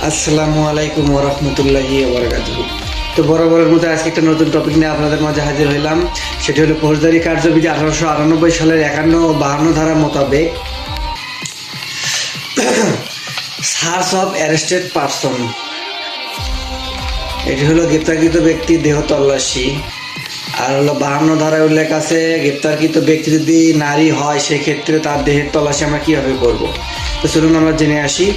আসসালামু আলাইকুম ওয়া রাহমাতুল্লাহি ওয়া বারাকাতুহু। তো বরাবরের মতো আজকে একটা নতুন টপিক নিয়ে আপনাদের মাঝে হাজির হইলাম। সেটি হলো ফৌজদারি কার্যবিধি 1898 সালের 51 ও 52 ধারা মোতাবেক সার্চ অফ অ্যারেস্টেড পারসন। এটি হলো গ্রেপ্তারকৃত ব্যক্তির দেহ তল্লাশি। আর হলো 52 ধারায় উল্লেখ আছে গ্রেপ্তারকৃত ব্যক্তি যদি নারী হয় সেক্ষেত্রে তার দেহের তল্লাশি আমরা কীভাবে করব। তো চলুন আমরা জেনে আসি।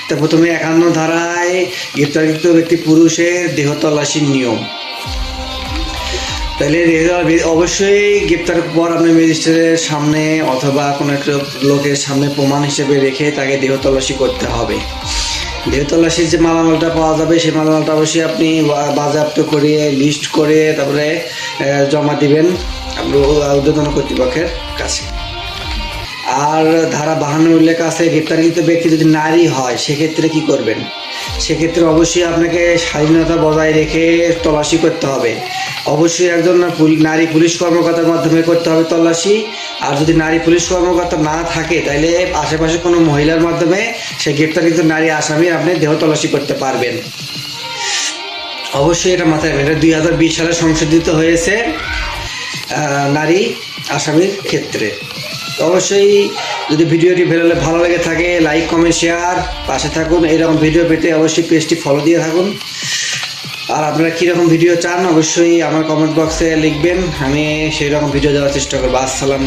তো প্রথমে 51 ধারায় গ্রেপ্তারকৃত ব্যক্তি পুরুষের দেহ তল্লাশির নিয়ম। তাহলে অবশ্যই গ্রেপ্তারের পর আপনি ম্যাজিস্ট্রেটের সামনে অথবা কোনো একটা লোকের সামনে প্রমাণ হিসেবে রেখে তাকে দেহ তল্লাশি করতে হবে। দেহ তল্লাশির যে মালামালটা পাওয়া যাবে সেই মালামালটা অবশ্যই আপনি বাজেয়াপ্ত করে লিস্ট করে তারপরে জমা দিবেন ঊর্ধ্বতন কর্তৃপক্ষের কাছে। আর ধারা 52 উল্লেখ আছে গ্রেপ্তারকৃত ব্যক্তি যদি নারী হয় সেক্ষেত্রে কি করবেন। সেক্ষেত্রে অবশ্যই আপনাকে স্বাধীনতা বজায় রেখে তল্লাশি করতে হবে। অবশ্যই একজন নারী পুলিশ কর্মকর্তার মাধ্যমে করতে হবে তল্লাশি। আর যদি নারী পুলিশ কর্মকর্তা না থাকে তাহলে আশেপাশে কোনো মহিলার মাধ্যমে সেই গ্রেপ্তারকৃত নারী আসামি আপনি দেহ তল্লাশি করতে পারবেন। অবশ্যই এটা মাথায় রাখবেন। এটা 2020 সালে সংশোধিত হয়েছে নারী আসামির ক্ষেত্রে। অবশ্যই যদি ভিডিওটি ভালো লেগে থাকে লাইক কমেন্ট শেয়ার পাশে থাকুন। এইরকম ভিডিও পেতে অবশ্যই পেজটি ফলো দিয়ে থাকুন। আর আপনারা কীরকম ভিডিও চান অবশ্যই আমার কমেন্ট বক্সে লিখবেন, আমি সেই রকম ভিডিও দেওয়ার চেষ্টা করবো। আসসালাম।